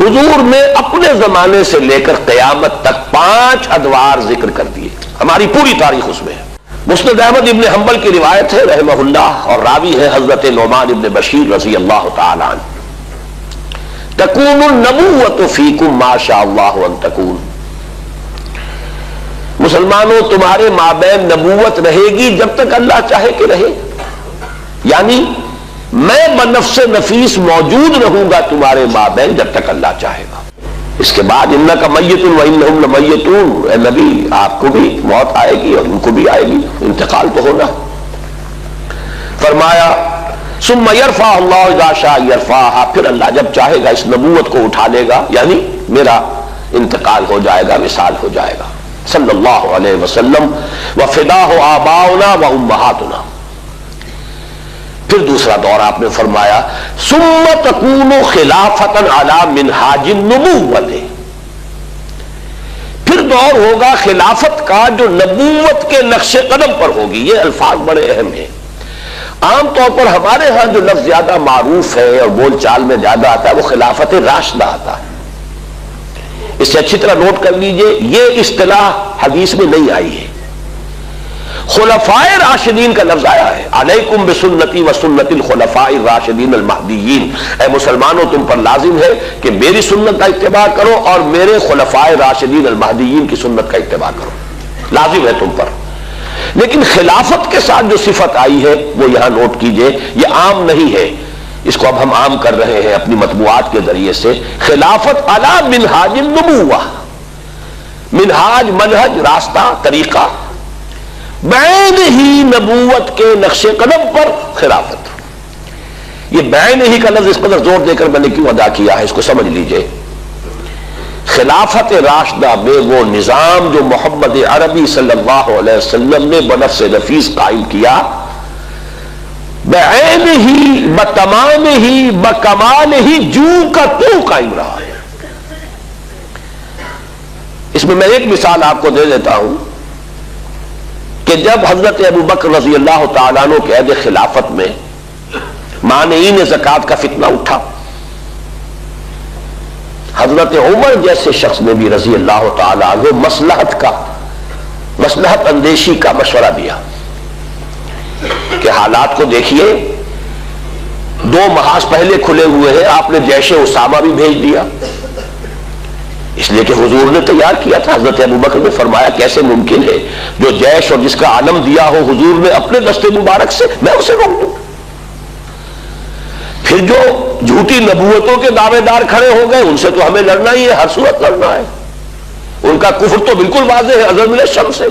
حضور نے اپنے زمانے سے لے کر قیامت تک 5 ادوار ذکر کر دیے، ہماری پوری تاریخ اس میں ہے۔ مسند احمد ابن حنبل کی روایت ہے رحمہ اللہ، اور راوی ہے حضرت نعمان ابن بشیر رضی اللہ تعالی عنہ، تکون النبوۃ فیکم ما شاء اللہ ان تکون، مسلمانوں تمہارے مابین نبوت رہے گی جب تک اللہ چاہے کہ رہے، یعنی میں بنفس نفیس موجود رہوں گا تمہارے مابین جب تک اللہ چاہے گا۔ اس کے بعد انک میت وانہم لمیتون، اے نبی آپ کو بھی موت آئے گی اور ان کو بھی آئے گی، انتقال تو ہونا۔ فرمایا ثم یرفع اللہ اذا شاء یرفعھا، پھر اللہ جب چاہے گا اس نبوت کو اٹھا لے گا، یعنی میرا انتقال ہو جائے گا، وصال ہو جائے گا صلی اللہ علیہ وسلم، وفداہ آباؤنا وامہاتنا۔ پھر دوسرا دور آپ نے فرمایا ثم تکون خلافۃ علی منہاج النبوۃ، پھر دور ہوگا خلافت کا جو نبوت کے نقش قدم پر ہوگی۔ یہ الفاظ بڑے اہم ہیں، عام طور پر ہمارے ہاں جو لفظ زیادہ معروف ہے اور بول چال میں زیادہ آتا ہے وہ خلافت راشدہ آتا ہے، اس سے اچھی طرح نوٹ کر لیجئے یہ اصطلاح حدیث میں نہیں آئی ہے، خلفائے راشدین کا لفظ آیا ہے، علیکم بسنتی وسنت الخلفاء الراشدین المہدیین، اے مسلمانوں تم پر لازم ہے کہ میری سنت کا اتباع کرو اور میرے خلفائے راشدین المہدیین کی سنت کا اتباع کرو، لازم ہے تم پر۔ لیکن خلافت کے ساتھ جو صفت آئی ہے وہ یہاں نوٹ کیجئے، یہ عام نہیں ہے، اس کو اب ہم عام کر رہے ہیں اپنی مطبوعات کے ذریعے سے۔ خلافت علی منہاج النبوہ، منہاج منہج راستہ طریقہ، بعین ہی نبوت کے نقش قدم پر خلافت۔ یہ بعین ہی کا لفظ اس قدر زور دے کر میں نے کیوں ادا کیا ہے اس کو سمجھ لیجئے۔ خلافت راشدہ میں وہ نظام جو محمد عربی صلی اللہ علیہ وسلم نے بنفس نفیس قائم کیا، بعین ہی بتمام ہی بکمال ہی جو کا تو قائم رہا ہے۔ اس میں میں ایک مثال آپ کو دے دیتا ہوں کہ جب حضرت ابو بکر رضی اللہ تعالیٰ عنہ کے عہد خلافت میں مانعین زکوٰۃ کا فتنہ اٹھا، حضرت عمر جیسے شخص نے بھی رضی اللہ تعالیٰ عنہ مصلحت اندیشی کا مشورہ دیا کہ حالات کو دیکھیے، 2 محاذ پہلے کھلے ہوئے ہیں، آپ نے جیش اسامہ بھی بھیج دیا، اس لیے کہ حضور نے تیار کیا تھا۔ حضرت ابو بکر نے فرمایا کیسے ممکن ہے جو جیش اور جس کا علم دیا ہو حضور نے اپنے دست مبارک سے، میں اسے روک دوں؟ پھر جو جھوٹی نبوتوں کے دعوے دار کھڑے ہو گئے ان سے تو ہمیں لڑنا ہی ہے، ہر صورت لڑنا ہے، ان کا کفر تو بالکل واضح ہے ازل من الشمس سے۔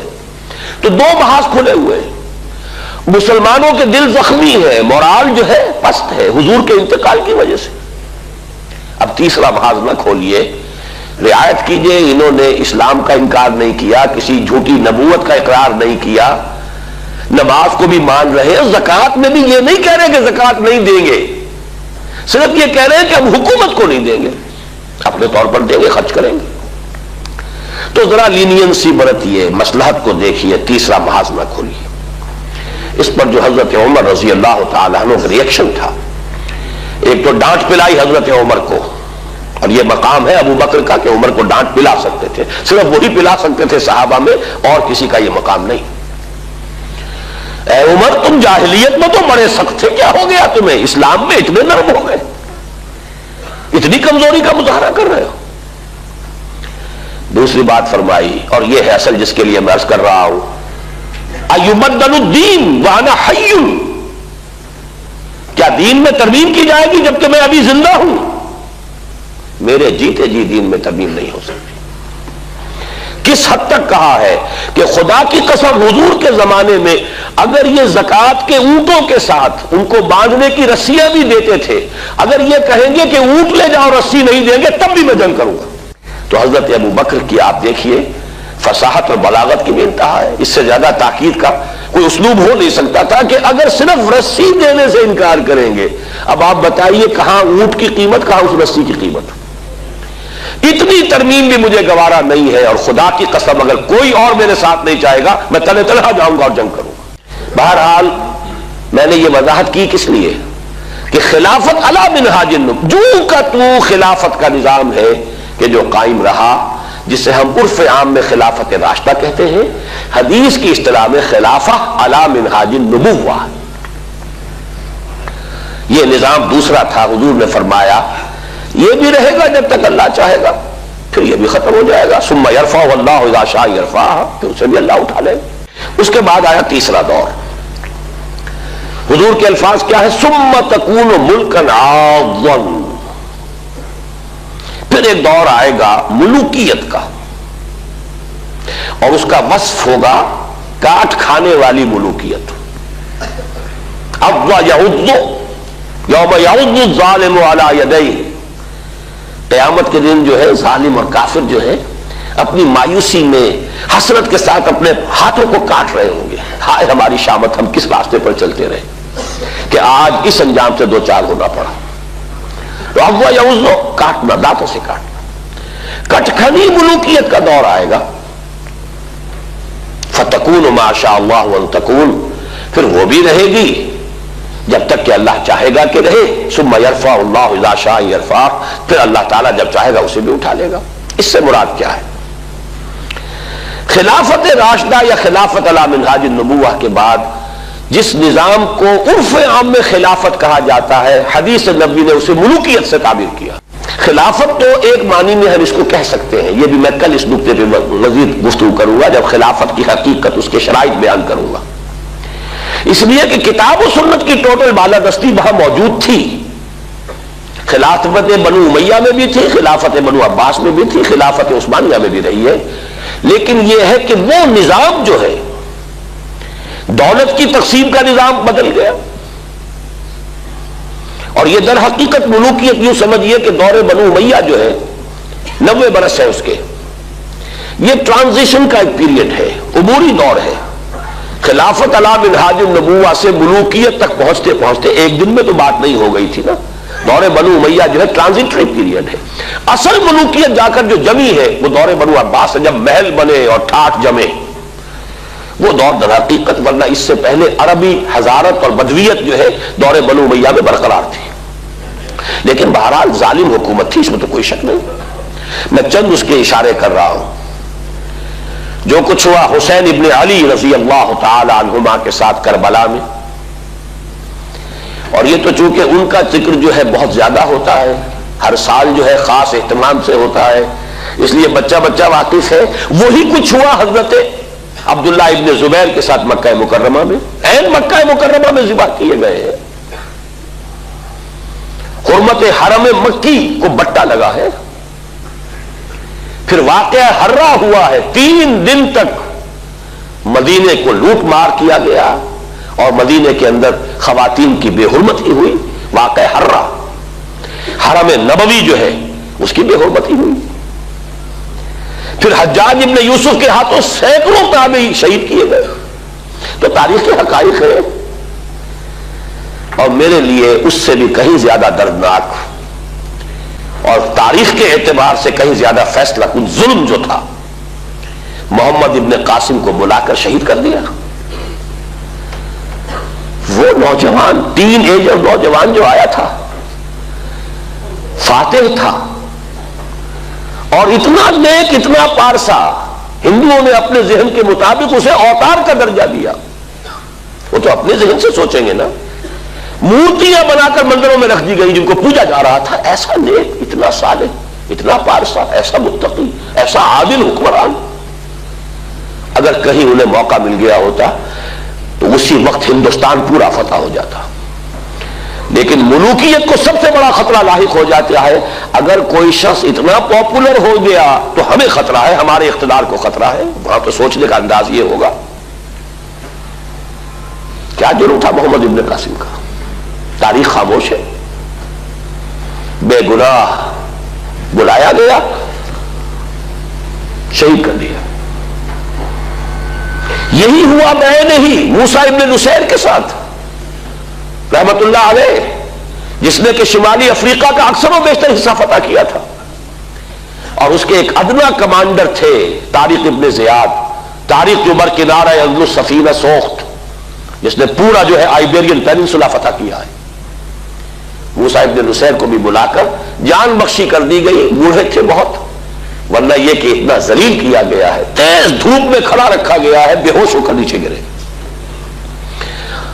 تو 2 محاذ کھلے ہوئے ہیں، مسلمانوں کے دل زخمی ہے، مورال جو ہے پست ہے حضور کے انتقال کی وجہ سے۔ اب تیسرا محاذ نہ کھولیے، رعایت کیجئے، انہوں نے اسلام کا انکار نہیں کیا، کسی جھوٹی نبوت کا اقرار نہیں کیا، نماز کو بھی مان رہے ہیں، زکوٰۃ میں بھی یہ نہیں کہہ رہے کہ زکوٰۃ نہیں دیں گے، صرف یہ کہہ رہے ہیں کہ ہم حکومت کو نہیں دیں گے، اپنے طور پر دیں گے، خرچ کریں گے۔ تو ذرا لینینسی برتیے، مصلحت کو دیکھیے، تیسرا محاذ نہ کھولیے۔ اس پر جو حضرت عمر رضی اللہ تعالیٰ عنہ کا ریئیکشن تھا، ایک تو ڈانٹ پلائی حضرت عمر کو، اور یہ مقام ہے ابو بکر کا کہ عمر کو ڈانٹ پلا سکتے تھے، صرف وہی پلا سکتے تھے صحابہ میں، اور کسی کا یہ مقام نہیں۔ اے عمر تم جاہلیت میں تو بڑے سخت تھے، کیا ہو گیا تمہیں؟ اسلام میں اتنے نرم ہو گئے، اتنی کمزوری کا مظاہرہ کر رہے ہو۔ دوسری بات فرمائی، اور یہ ہے اصل جس کے لیے میں عرض کر رہا ہوں، ایبدل الدین وانا حی، کیا دین میں ترمیم کی جائے گی جبکہ میں ابھی زندہ ہوں؟ میرے جیتے جی دین میں ترمیم نہیں ہو سکتی۔ کس حد تک کہا ہے کہ خدا کی قسم حضور کے زمانے میں اگر یہ زکوٰۃ کے اونٹوں کے ساتھ ان کو باندھنے کی رسیاں بھی دیتے تھے، اگر یہ کہیں گے کہ اونٹ لے جاؤ رسی نہیں دیں گے تب بھی میں جنگ کروں گا۔ تو حضرت ابو بکر کی آپ دیکھیے فصاحت اور بلاغت کی بھی انتہا ہے، اس سے زیادہ تاکید کا کوئی اسلوب ہو نہیں سکتا تھا کہ اگر صرف رسی دینے سے انکار کریں گے، اب آپ بتائیے کہاں اونٹ کی قیمت، کہاں اس رسی کی قیمت؟ اتنی ترمیم بھی مجھے گوارا نہیں ہے، اور خدا کی قسم اگر کوئی اور میرے ساتھ نہیں چاہے گا میں تلے تلہا جاؤں گا اور جنگ کروں گا۔ بہرحال میں نے یہ وضاحت کی کس لیے کہ خلافت علی منہاج النبوہ، جو کا تو خلافت کا نظام ہے کہ جو قائم رہا، جسے ہم عرف عام میں خلافت راشدہ کہتے ہیں، حدیث کی اصطلاح میں خلافہ علی منہاج النبوہ، یہ نظام دوسرا تھا۔ حضور نے فرمایا یہ بھی رہے گا جب تک اللہ چاہے گا، پھر یہ بھی ختم ہو جائے گا۔ ثم یرفع اللہ اذا شاء یرفع، پھر اسے بھی اللہ اٹھا لے گا۔ اس کے بعد آیا تیسرا دور، حضور کے الفاظ کیا ہے؟ ثم تکون ملکا عاضا، پھر ایک دور آئے گا ملوکیت کا، اور اس کا وصف ہوگا کاٹ کھانے والی ملوکیت۔ عض یعض یوم یعض الظالم علی یدیہ، قیامت کے دن جو ہے ظالم اور کافر جو ہے اپنی مایوسی میں حسرت کے ساتھ اپنے ہاتھوں کو کاٹ رہے ہوں گے، ہائے ہماری شامت، ہم کس راستے پر چلتے رہے کہ آج اس انجام سے دو چار ہونا پڑا۔ تو اب وہ یعض، کاٹنا، دانتوں سے کاٹنا، کٹکھنی ملوکیت کا دور آئے گا۔ فتکون ما شاء اللہ ان تکون، پھر وہ بھی رہے گی جب تک کہ اللہ چاہے گا کہ رہے۔ ثم یرفع اللہ اذا شاء یرفع، پھر اللہ تعالیٰ جب چاہے گا اسے بھی اٹھا لے گا۔ اس سے مراد کیا ہے؟ خلافت راشدہ یا خلافت علی منہاج النبوہ کے بعد جس نظام کو عرف عام میں خلافت کہا جاتا ہے، حدیث نبوی نے اسے ملوکیت سے تعبیر کیا۔ خلافت تو ایک معنی میں ہم اس کو کہہ سکتے ہیں، یہ بھی میں کل اس نقطے پہ مزید گفتگو کروں گا جب خلافت کی حقیقت، اس کے شرائط بیان کروں گا، اس لیے کہ کتاب و سنت کی ٹوٹل بالادستی وہاں موجود تھی۔ خلافت بنو امیہ میں بھی تھی، خلافت بنو عباس میں بھی تھی، خلافت عثمانیہ میں بھی رہی ہے، لیکن یہ ہے کہ وہ نظام جو ہے دولت کی تقسیم کا نظام بدل گیا، اور یہ در حقیقت ملوکیت یوں سمجھیے کہ دور بنو امیہ جو ہے 90 برس ہے اس کے، یہ ٹرانزیشن کا ایک پیریڈ ہے، عبوری دور ہے۔ خلافت علی منہاج النبوہ سے ملوکیت تک پہنچتے پہنچتے ایک دن میں تو بات نہیں ہو گئی تھی نا۔ دور بنو امیہ جو ہے ٹرانزیٹری پیریڈ ہے، اصل ملوکیت جا کر جو جمی ہے وہ دور بنو عباس سے، جب محل بنے اور ٹھاٹ جمے، وہ دور در حقیقت، ورنہ اس سے پہلے عربی حضارت اور بدویت جو ہے دور بنو امیہ میں برقرار تھی، لیکن بہرحال ظالم حکومت تھی، اس میں تو کوئی شک نہیں۔ میں چند اس کے اشارے کر رہا ہوں۔ جو کچھ ہوا حسین ابن علی رضی اللہ تعالی عنہما کے ساتھ کربلا میں، اور یہ تو چونکہ ان کا ذکر جو ہے بہت زیادہ ہوتا ہے، ہر سال جو ہے خاص اہتمام سے ہوتا ہے، اس لیے بچہ بچہ واقف ہے۔ وہی کچھ ہوا حضرت عبداللہ ابن زبیر کے ساتھ مکہ مکرمہ میں، عین مکہ مکرمہ میں ذبح کیے گئے ہیں، حرمت حرم مکی کو بٹا لگا ہے۔ پھر واقعہ ہررا ہوا ہے، 3 دن تک مدینے کو لوٹ مار کیا گیا، اور مدینے کے اندر خواتین کی بے حرمتی ہوئی، واقعہ ہررا۔ حرم نبوی جو ہے اس کی بے حرمتی ہوئی۔ پھر حجاج ابن یوسف کے ہاتھوں سینکڑوں تابعی شہید کیے گئے۔ تو تاریخ کے حقائق ہے، اور میرے لیے اس سے بھی کہیں زیادہ دردناک اور تاریخ کے اعتبار سے کہیں زیادہ فیصلہ کن ظلم جو تھا، محمد ابن قاسم کو بلا کر شہید کر دیا۔ وہ نوجوان، ٹین ایج اور نوجوان جو آیا تھا، فاتح تھا، اور اتنا نیک، اتنا پارسا، ہندوؤں نے اپنے ذہن کے مطابق اسے اوتار کا درجہ دیا۔ وہ تو اپنے ذہن سے سوچیں گے نا، مورتیاں بنا کر مندروں میں رکھ دی گئی جن کو پوجا جا رہا تھا۔ ایسا نیک، اتنا صالح، اتنا پارسا، ایسا متقی، ایسا عادل حکمران، اگر کہیں انہیں موقع مل گیا ہوتا تو اسی وقت ہندوستان پورا فتح ہو جاتا۔ لیکن ملوکیت کو سب سے بڑا خطرہ لاحق ہو جاتا ہے اگر کوئی شخص اتنا پاپولر ہو گیا تو ہمیں خطرہ ہے، ہمارے اقتدار کو خطرہ ہے۔ وہاں تو سوچنے کا انداز یہ ہوگا، کیا جرم تھا محمد ابن قاسم کا؟ تاریخ خاموش ہے، بے گناہ بلایا گیا، شہید کر دیا۔ یہی ہوا بعین ہی موسیٰ ابن نصیر کے ساتھ رحمت اللہ علیہ، جس نے کہ شمالی افریقہ کا اکثر و بیشتر حصہ فتح کیا تھا، اور اس کے ایک ادنا کمانڈر تھے طارق ابن زیاد، طارق جو بر کنارہ اندلس السفینہ سوخت، جس نے پورا جو ہے آئیبیرین پیننسولا فتح کیا ہے۔ موسیٰ ابن نصیر کو بھی بلا کر جان بخشی کر دی گئی، بوڑھے تھے بہت، ورنہ یہ کہ اتنا ذلیل کیا گیا ہے، تیز دھوپ میں کھڑا رکھا گیا ہے، بے ہوش ہو کر نیچے گرے۔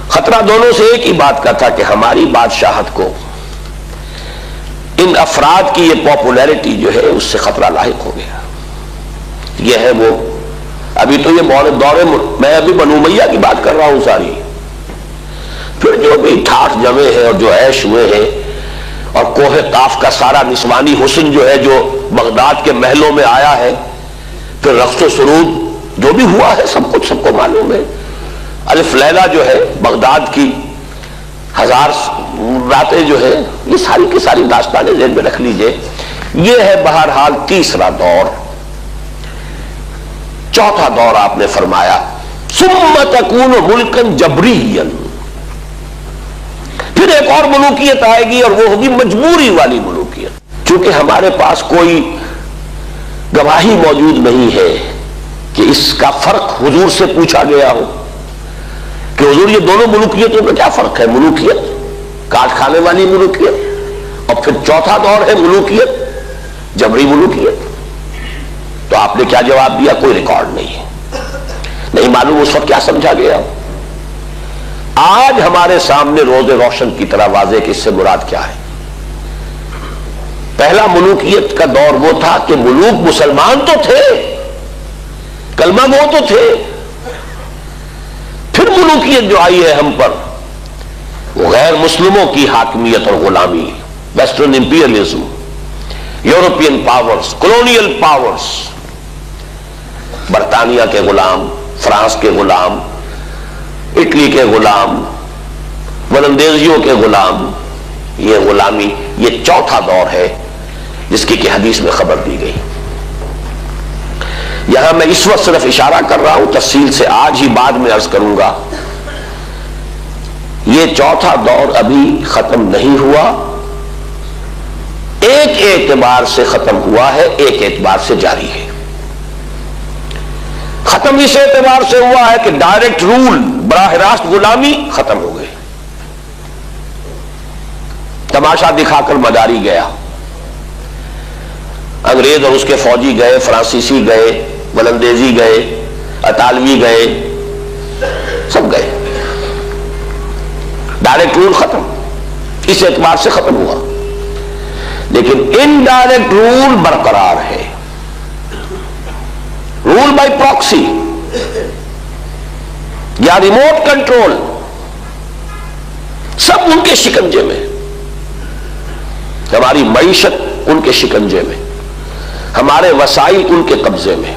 خطرہ دونوں سے ایک ہی بات کا تھا کہ ہماری بادشاہت کو ان افراد کی یہ پاپولیرٹی جو ہے اس سے خطرہ لاحق ہو گیا۔ یہ ہے وہ، ابھی تو یہ دور میں ابھی بنو امیہ کی بات کر رہا ہوں ساری، پھر جو بھی ٹھاٹھ جمے ہیں اور جو عیش ہوئے ہیں، اور کوہ قاف کا سارا نسوانی حسن جو ہے جو بغداد کے محلوں میں آیا ہے، پھر رقص و سرود جو بھی ہوا ہے، سب کچھ سب کو معلوم ہے۔ الف لیلہ جو ہے بغداد کی 1000 راتیں جو ہے، یہ ساری کی ساری داستانیں ذہن میں رکھ لیجئے۔ یہ ہے بہرحال تیسرا دور۔ چوتھا دور آپ نے فرمایا ثم تکون ملکا جبریا، پھر ایک اور ملوکیت آئے گی اور وہ ہوگی مجبوری والی ملوکیت۔ چونکہ ہمارے پاس کوئی گواہی موجود نہیں ہے کہ اس کا فرق حضور سے پوچھا گیا ہو کہ حضور یہ دونوں ملوکیتوں میں کیا فرق ہے، ملوکیت کاٹ کھانے والی ملوکیت اور پھر چوتھا دور ہے ملوکیت جبری ملوکیت۔ تو آپ نے کیا جواب دیا؟ کوئی ریکارڈ نہیں ہے، نہیں معلوم اس وقت کیا سمجھا گیا۔ آج ہمارے سامنے روز روشن کی طرح واضح کہ اس سے مراد کیا ہے۔ پہلا ملوکیت کا دور وہ تھا کہ ملوک مسلمان تو تھے، کلمہ گو تو تھے، پھر ملوکیت جو آئی ہے ہم پر وہ غیر مسلموں کی حاکمیت اور غلامی، western imperialism, European powers, colonial powers, برطانیہ کے غلام، فرانس کے غلام، اٹلی کے غلام، ولندیزیوں کے غلام، یہ غلامی، یہ چوتھا دور ہے جس کی کہ حدیث میں خبر دی گئی۔ یہاں میں اس وقت صرف اشارہ کر رہا ہوں، تفصیل سے آج ہی بعد میں عرض کروں گا۔ یہ چوتھا دور ابھی ختم نہیں ہوا، ایک اعتبار سے ختم ہوا ہے، ایک اعتبار سے جاری ہے۔ ختم اس اعتبار سے ہوا ہے کہ ڈائریکٹ رول، براہ راست غلامی ختم ہو گئی، تماشا دکھا کر مداری گیا، انگریز اور اس کے فوجی گئے، فرانسیسی گئے، ولندیزی گئے، اطالوی گئے، سب گئے، ڈائریکٹ رول ختم، اس اعتبار سے ختم ہوا۔ لیکن انڈائریکٹ رول برقرار ہے، رول بائی پراکسی یا ریموٹ کنٹرول، سب ان کے شکنجے میں، ہماری معیشت ان کے شکنجے میں، ہمارے وسائل ان کے قبضے میں،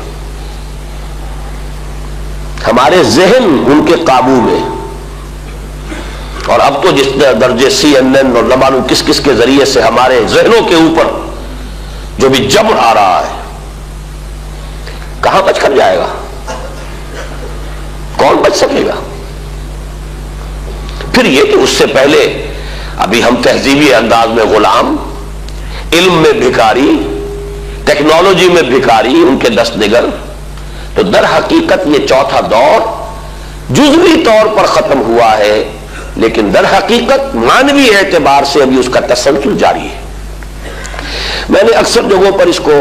ہمارے ذہن ان کے قابو میں، اور اب تو جس درجے CNN اور نہ معلوم کس کس کے ذریعے سے ہمارے ذہنوں کے اوپر جو بھی جبر آ رہا ہے، کہاں بچ کر جائے گا؟ کون بچ سکے گا؟ پھر یہ کہ اس سے پہلے ابھی ہم تہذیبی انداز میں غلام، علم میں بھکاری، ٹیکنالوجی میں بھکاری، ان کے دست نگر، تو در حقیقت یہ چوتھا دور جزوی طور پر ختم ہوا ہے، لیکن در حقیقت معنوی اعتبار سے ابھی اس کا تسلسل جاری ہے۔ میں نے اکثر جگہوں پر اس کو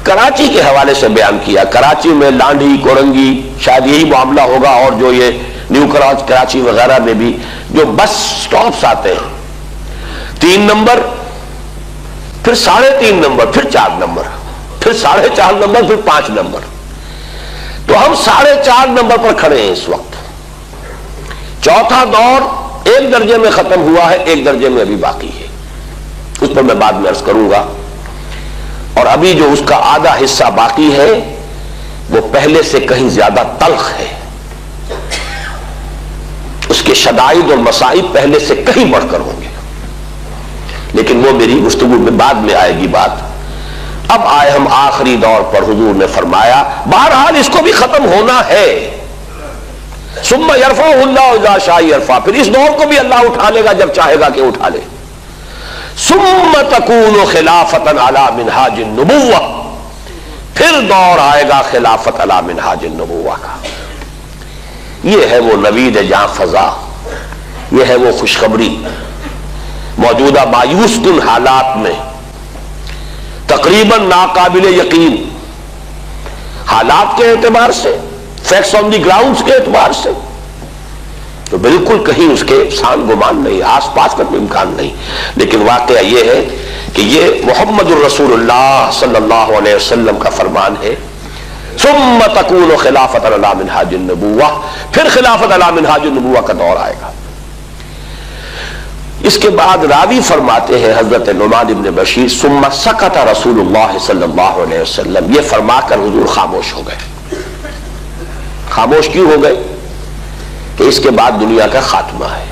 کراچی کے حوالے سے بیان کیا، کراچی میں لانڈھی، کورنگی، شاید یہی معاملہ ہوگا، اور جو یہ نیو کراچی وغیرہ میں بھی جو بس سٹاپس آتے ہیں، 3 نمبر، پھر 3.5 نمبر، پھر 4 نمبر، پھر 4.5 نمبر، پھر 5 نمبر، تو ہم 4.5 نمبر پر کھڑے ہیں اس وقت۔ چوتھا دور ایک درجے میں ختم ہوا ہے، ایک درجے میں ابھی باقی ہے، اس پر میں بعد میں عرض کروں گا۔ اور ابھی جو اس کا آدھا حصہ باقی ہے وہ پہلے سے کہیں زیادہ تلخ ہے، اس کے شدائد اور مصائب پہلے سے کہیں بڑھ کر ہوں گے، لیکن وہ میری گفتگو میں بعد میں آئے گی بات۔ اب آئے ہم آخری دور پر، حضور نے فرمایا بہرحال اس کو بھی ختم ہونا ہے، ثم یرفعہ اللہ اذا شاء یرفع، پھر اس دور کو بھی اللہ اٹھا لے گا جب چاہے گا کہ اٹھا لے۔ ثم تکون خلافۃ علی منہاج النبوہ، پھر دور آئے گا خلافت علی منہاج النبوہ کا۔ یہ ہے وہ نوید جاں فضا، یہ ہے وہ خوشخبری موجودہ مایوس کن حالات میں تقریباً ناقابل یقین حالات کے اعتبار سے، فیکٹس آن دی گراؤنڈز کے اعتبار سے تو بالکل کہیں اس کے سان گمان نہیں، آس پاس کا کوئی امکان نہیں، لیکن واقعہ یہ ہے کہ یہ محمد الرسول اللہ صلی اللہ علیہ وسلم کا فرمان ہے، ثم تکون خلافت علی منہاج النبوہ، پھر خلافت علی منہاج النبوہ کا دور آئے گا۔ اس کے بعد راوی فرماتے ہیں حضرت نعمان بن بشیر ثم سکت رسول اللہ صلی اللہ علیہ وسلم، یہ فرما کر حضور خاموش ہو گئے۔ خاموش کیوں ہو گئے؟ کہ اس کے بعد دنیا کا خاتمہ ہے۔